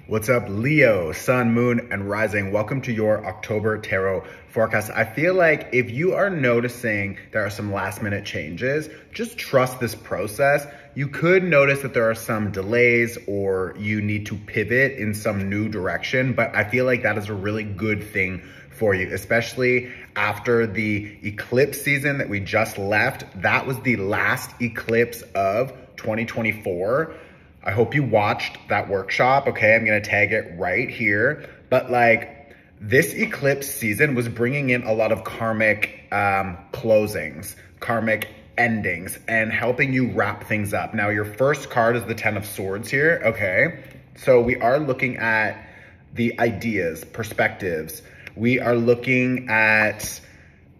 What's up, Leo, Sun, Moon, and Rising? Welcome to your October Tarot forecast. I feel like if you are noticing there are some last minute changes, just trust this process. You could notice that there are some delays or you need to pivot in some new direction, but I feel like that is a really good thing for you, especially after the eclipse season that we just left. That was the last eclipse of 2024. I hope you watched that workshop, okay? I'm gonna tag it right here. But like, this eclipse season was bringing in a lot of karmic closings, karmic endings, and helping you wrap things up. Now, your first card is the Ten of Swords here, okay? So we are looking at the ideas, perspectives. We are looking at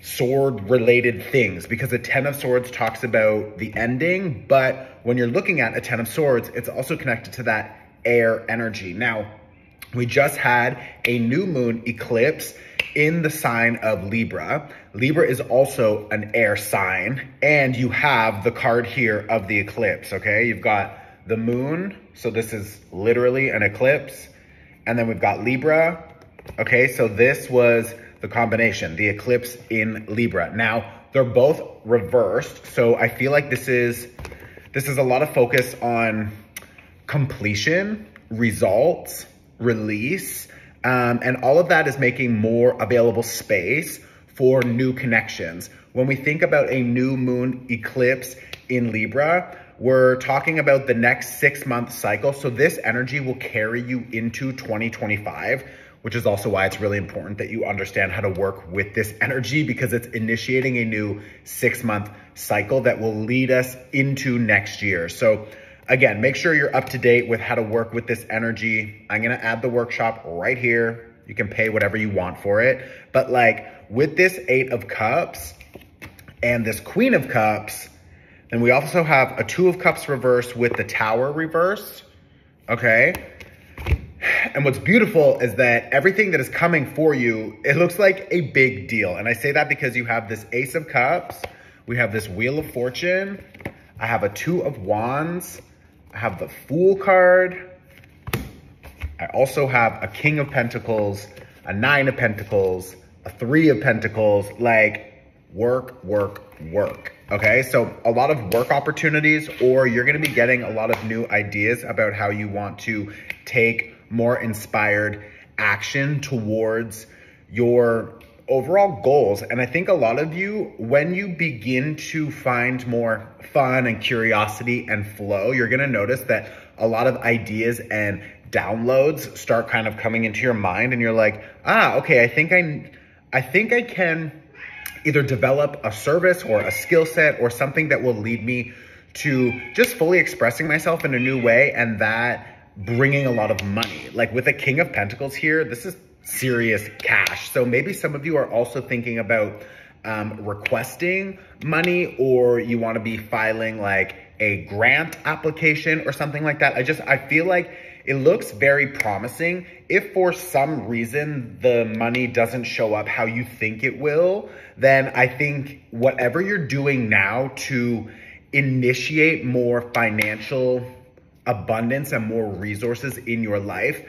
sword-related things because the Ten of Swords talks about the ending, but when you're looking at a Ten of Swords, it's also connected to that air energy. Now, we just had a new moon eclipse in the sign of Libra. Libra is also an air sign, and you have the card here of the eclipse, okay? You've got the moon, so this is literally an eclipse, and then we've got Libra, okay? So this was the combination, the eclipse in Libra. Now, they're both reversed, so I feel like this is a lot of focus on completion, results, release, and all of that is making more available space for new connections. When we think about a new moon eclipse in Libra, we're talking about the next 6-month cycle. So this energy will carry you into 2025, which is also why it's really important that you understand how to work with this energy, because it's initiating a new 6-month cycle that will lead us into next year. So again, make sure you're up to date with how to work with this energy. I'm gonna add the workshop right here. You can pay whatever you want for it. But like with this 8 of Cups and this Queen of Cups, and we also have a 2 of Cups reversed with the Tower reversed, okay? And what's beautiful is that everything that is coming for you, it looks like a big deal. And I say that because you have this Ace of Cups, we have this Wheel of Fortune, I have a 2 of Wands, I have the Fool card, I also have a King of Pentacles, a 9 of Pentacles, a 3 of Pentacles, like work, work, work. Okay, so a lot of work opportunities, or you're gonna be getting a lot of new ideas about how you want to take more inspired action towards your overall goals. And I think a lot of you, when you begin to find more fun and curiosity and flow, you're gonna notice that a lot of ideas and downloads start kind of coming into your mind, and you're like, okay, I think I can either develop a service or a skill set or something that will lead me to just fully expressing myself in a new way, and that bringing a lot of money. Like with a King of Pentacles here, this is serious cash. So maybe some of you are also thinking about requesting money, or you want to be filing like a grant application or something like that. I feel like it looks very promising. If for some reason the money doesn't show up how you think it will, then I think whatever you're doing now to initiate more financial abundance and more resources in your life,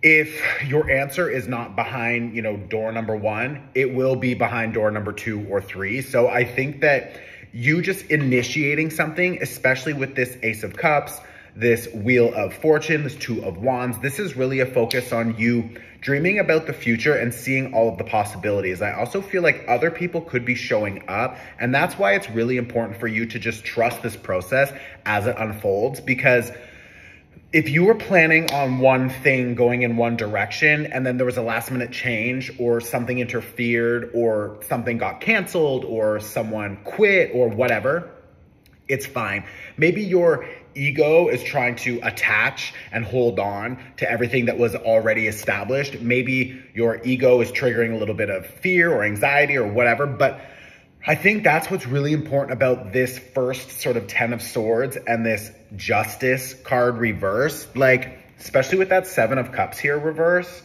if your answer is not behind, door number 1, it will be behind door number 2 or 3. So I think that you just initiating something, especially with this Ace of Cups, this Wheel of Fortune, this 2 of Wands, this is really a focus on you dreaming about the future and seeing all of the possibilities. I also feel like other people could be showing up, and that's why it's really important for you to just trust this process as it unfolds, because if you were planning on one thing going in one direction and then there was a last minute change, or something interfered, or something got canceled, or someone quit, or whatever, it's fine. Maybe your ego is trying to attach and hold on to everything that was already established. Maybe your ego is triggering a little bit of fear or anxiety or whatever, but I think that's what's really important about this first sort of 10 of Swords and this Justice card reverse. Like, especially with that 7 of Cups here reverse,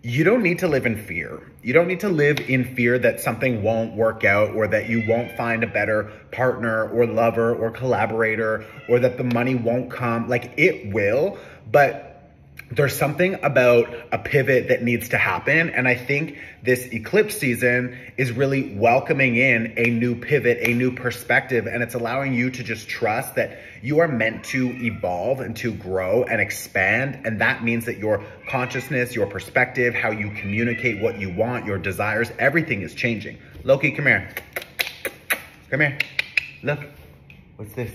you don't need to live in fear. You don't need to live in fear that something won't work out, or that you won't find a better partner or lover or collaborator, or that the money won't come. Like, it will, but there's something about a pivot that needs to happen. And I think this eclipse season is really welcoming in a new pivot, a new perspective, and it's allowing you to just trust that you are meant to evolve and to grow and expand. And that means that your consciousness, your perspective, how you communicate what you want, your desires, everything is changing. Loki, come here. Come here. Look. What's this?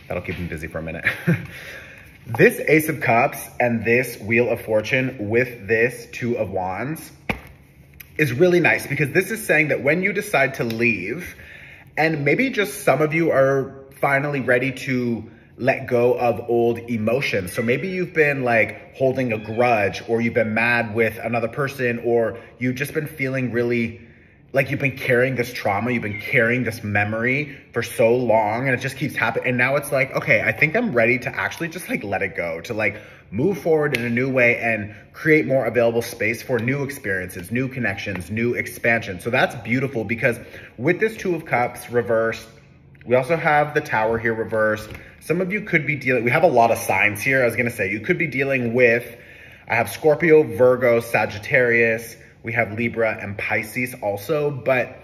That'll keep him busy for a minute. This Ace of Cups and this Wheel of Fortune with this Two of Wands is really nice, because this is saying that when you decide to leave, and maybe just some of you are finally ready to let go of old emotions. So maybe you've been like holding a grudge, or you've been mad with another person, or you've just been feeling really like you've been carrying this trauma, you've been carrying this memory for so long, and it just keeps happening. And now it's like, okay, I think I'm ready to actually just like let it go, to like move forward in a new way and create more available space for new experiences, new connections, new expansion. So that's beautiful, because with this Two of Cups reversed, we also have the Tower here reversed. Some of you could be dealing, we have a lot of signs here. I was gonna say, you could be dealing with, I have Scorpio, Virgo, Sagittarius, we have Libra and Pisces also, but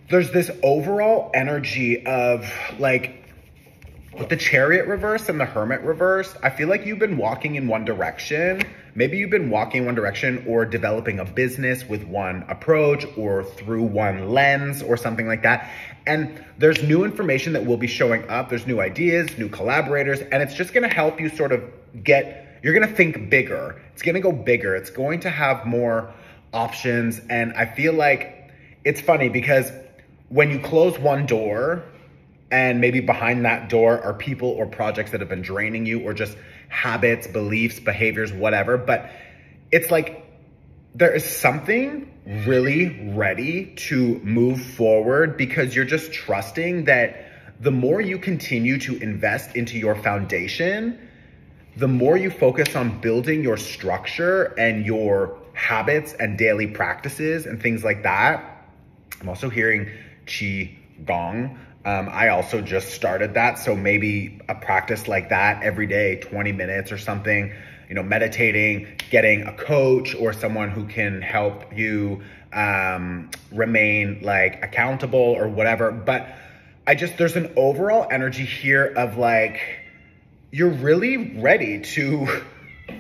there's this overall energy of like, with the Chariot reverse and the Hermit reverse, I feel like you've been walking in one direction. Maybe you've been walking in one direction, or developing a business with one approach or through one lens or something like that. And there's new information that will be showing up. There's new ideas, new collaborators, and it's just gonna help you sort of you're gonna think bigger. It's gonna go bigger. It's going to have more options. And I feel like it's funny, because when you close one door, and maybe behind that door are people or projects that have been draining you, or just habits, beliefs, behaviors, whatever. But it's like there is something really ready to move forward, because you're just trusting that the more you continue to invest into your foundation, the more you focus on building your structure and your habits and daily practices and things like that. I'm also hearing Qi Gong. I also just started that. So maybe a practice like that every day, 20 minutes or something, you know, meditating, getting a coach or someone who can help you remain like accountable or whatever. But there's an overall energy here of like, you're really ready to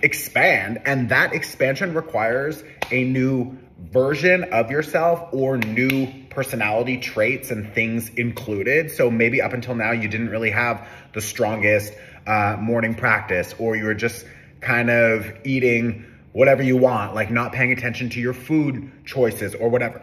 expand, and that expansion requires a new version of yourself or new personality traits and things included. So maybe up until now, you didn't really have the strongest morning practice, or you were just kind of eating whatever you want, like not paying attention to your food choices or whatever.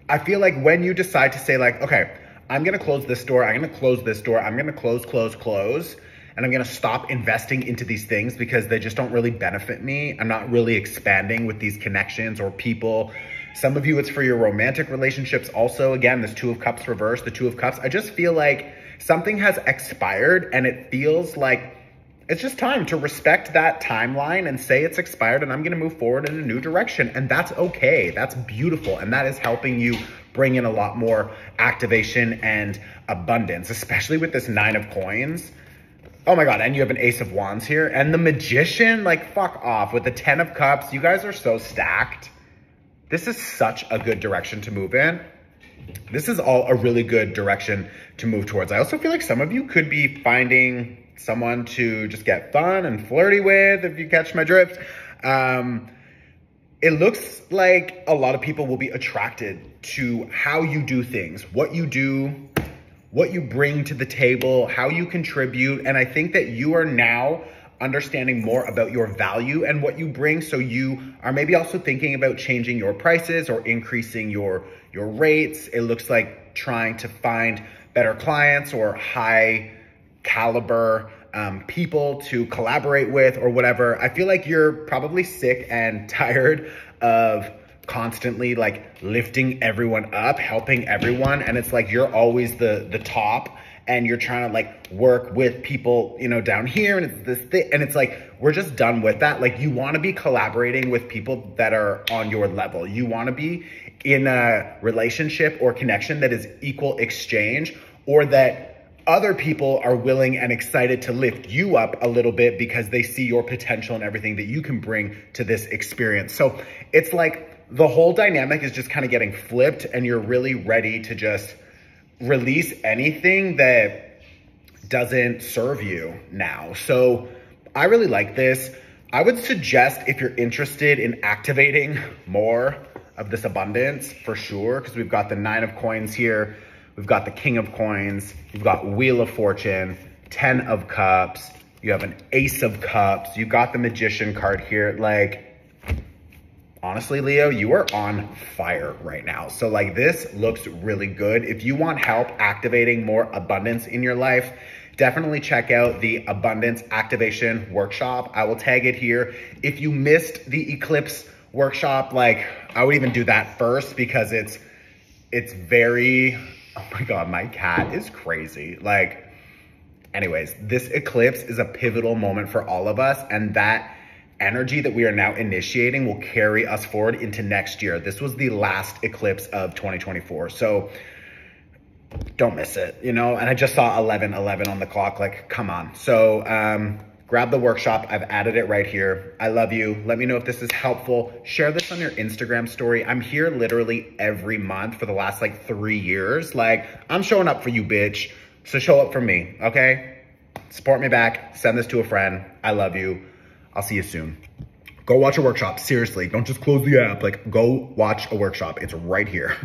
I feel like when you decide to say like, okay, I'm gonna close this door, I'm gonna close this door, I'm gonna close, and I'm gonna stop investing into these things because they just don't really benefit me. I'm not really expanding with these connections or people. Some of you, it's for your romantic relationships. Also, again, this Two of Cups reversed, the Two of Cups. I just feel like something has expired, and it feels like it's just time to respect that timeline and say it's expired, and I'm gonna move forward in a new direction. And that's okay, that's beautiful. And that is helping you bring in a lot more activation and abundance, especially with this Nine of Coins. Oh my God, and you have an Ace of Wands here. And the Magician, like fuck off. With the Ten of Cups, you guys are so stacked. This is such a good direction to move in. This is all a really good direction to move towards. I also feel like some of you could be finding someone to just get fun and flirty with, if you catch my drift. It looks like a lot of people will be attracted to how you do things, what you do, what you bring to the table, how you contribute. And I think that you are now understanding more about your value and what you bring. So you are maybe also thinking about changing your prices or increasing your rates. It looks like trying to find better clients or high caliber people to collaborate with or whatever. I feel like you're probably sick and tired of constantly like lifting everyone up, helping everyone. And it's like, you're always the top, and you're trying to like work with people, you know, down here, and it's this thing. And it's like, we're just done with that. Like, you want to be collaborating with people that are on your level. You want to be in a relationship or connection that is equal exchange, or that other people are willing and excited to lift you up a little bit because they see your potential and everything that you can bring to this experience. So it's like the whole dynamic is just kind of getting flipped, and you're really ready to just release anything that doesn't serve you now. So I really like this. I would suggest, if you're interested in activating more of this abundance, for sure, because we've got the 9 of coins here, we've got the King of coins, you've got Wheel of Fortune, 10 of cups, you have an Ace of cups, you got the Magician card here. Like, honestly, Leo, you are on fire right now. So like, this looks really good. If you want help activating more abundance in your life, definitely check out the Abundance Activation Workshop. I will tag it here. If you missed the Eclipse workshop, like, I would even do that first, because it's very, oh my God, my cat is crazy. Like, anyways, this eclipse is a pivotal moment for all of us, and that energy that we are now initiating will carry us forward into next year. This was the last eclipse of 2024. So don't miss it, you know? And I just saw 11:11 on the clock, like, come on. So grab the workshop. I've added it right here. I love you. Let me know if this is helpful. Share this on your Instagram story. I'm here literally every month for the last like 3 years. Like, I'm showing up for you, bitch. So show up for me, okay? Support me back. Send this to a friend. I love you. I'll see you soon. Go watch a workshop. Seriously, don't just close the app. Like, go watch a workshop. It's right here.